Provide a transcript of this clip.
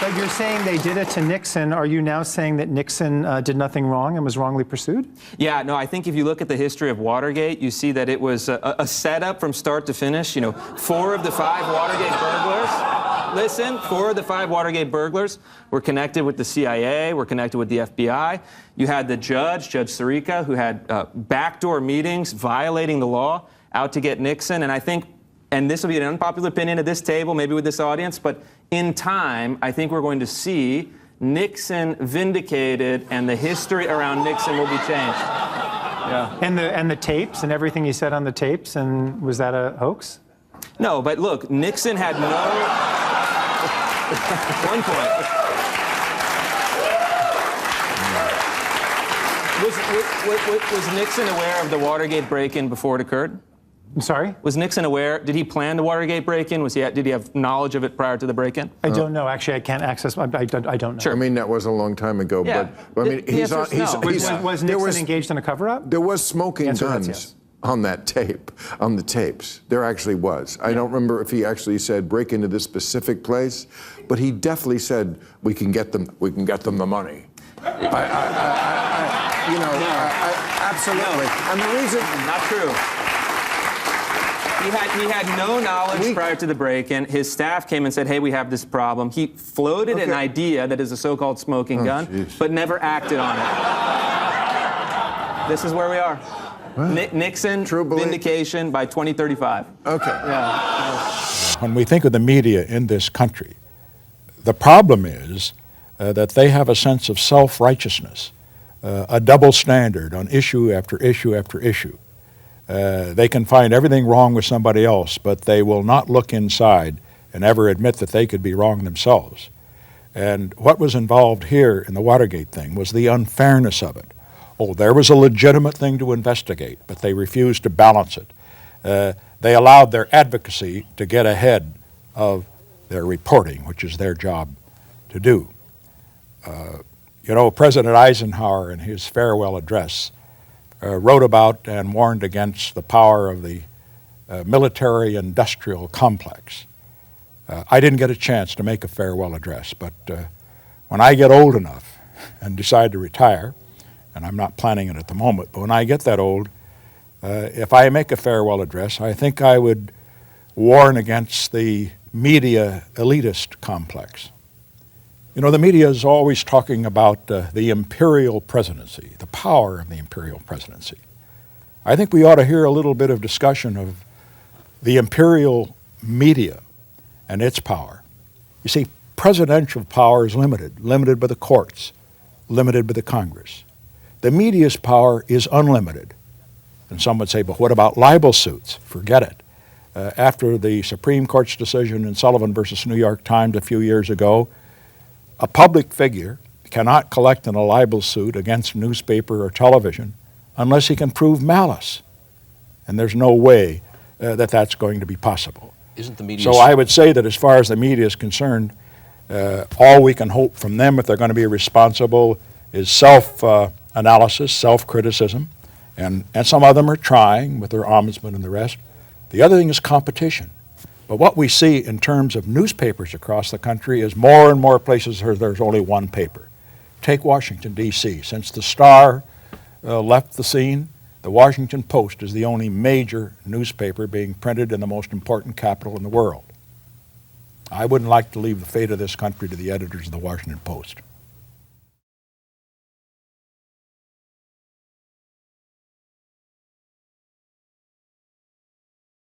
But you're saying they did it to Nixon. Are you now saying that Nixon did nothing wrong and was wrongly pursued? Yeah, no, I think if you look at the history of Watergate, you see that it was a setup from start to finish. You know, 4 of the 5 Watergate burglars, listen, 4 of the 5 Watergate burglars were connected with the CIA, were connected with the FBI. You had the Judge Sirica, who had backdoor meetings violating the law out to get Nixon. And I think, and this will be an unpopular opinion at this table, maybe with this audience, but in time, I think we're going to see Nixon vindicated, and the history around Nixon will be changed. Yeah. And the tapes and everything he said on the tapes, and was that a hoax? No, but look, Nixon had no... One point. Was Nixon aware of the Watergate break-in before it occurred? I'm sorry? Was Nixon aware? Did he plan the Watergate break-in? Did he have knowledge of it prior to the break-in? I don't know. Actually, I can't access. I don't know. Sure. I mean, that was a long time ago. Yeah. But I mean, Was Nixon engaged in a cover-up? There was smoking guns yes. on that tape, on the tapes. There actually was. I don't remember if he actually said break into this specific place, but he definitely said we can get them the money. Absolutely. And the reason, not true. He had no knowledge prior to the break-in. His staff came and said, hey, we have this problem. He floated an idea that is a so-called smoking gun, but never acted on it. This is where we are. Nixon, vindication by 2035. Okay. Yeah. When we think of the media in this country, the problem is that they have a sense of self-righteousness, a double standard on issue after issue after issue. They can find everything wrong with somebody else, but they will not look inside and ever admit that they could be wrong themselves. And what was involved here in the Watergate thing was the unfairness of it. Oh, there was a legitimate thing to investigate, but they refused to balance it. They allowed their advocacy to get ahead of their reporting, which is their job to do. You know, President Eisenhower in his farewell address wrote about and warned against the power of the military-industrial complex. I didn't get a chance to make a farewell address, but when I get old enough and decide to retire, and I'm not planning it at the moment, but when I get that old, if I make a farewell address, I think I would warn against the media elitist complex. You know, the media is always talking about the imperial presidency, the power of the imperial presidency. I think we ought to hear a little bit of discussion of the imperial media and its power. You see, presidential power is limited by the courts, limited by the Congress. The media's power is unlimited. And some would say, but what about libel suits? Forget it. After the Supreme Court's decision in Sullivan versus New York Times a few years ago, a public figure cannot collect in a libel suit against newspaper or television unless he can prove malice. And there's no way that that's going to be possible. Isn't the media... So I would say that as far as the media is concerned, all we can hope from them, if they're going to be responsible, is self-analysis, self-criticism, and some of them are trying with their ombudsman and the rest. The other thing is competition. But what we see in terms of newspapers across the country is more and more places where there's only one paper. Take Washington, D.C. Since the Star left the scene, the Washington Post is the only major newspaper being printed in the most important capital in the world. I wouldn't like to leave the fate of this country to the editors of the Washington Post.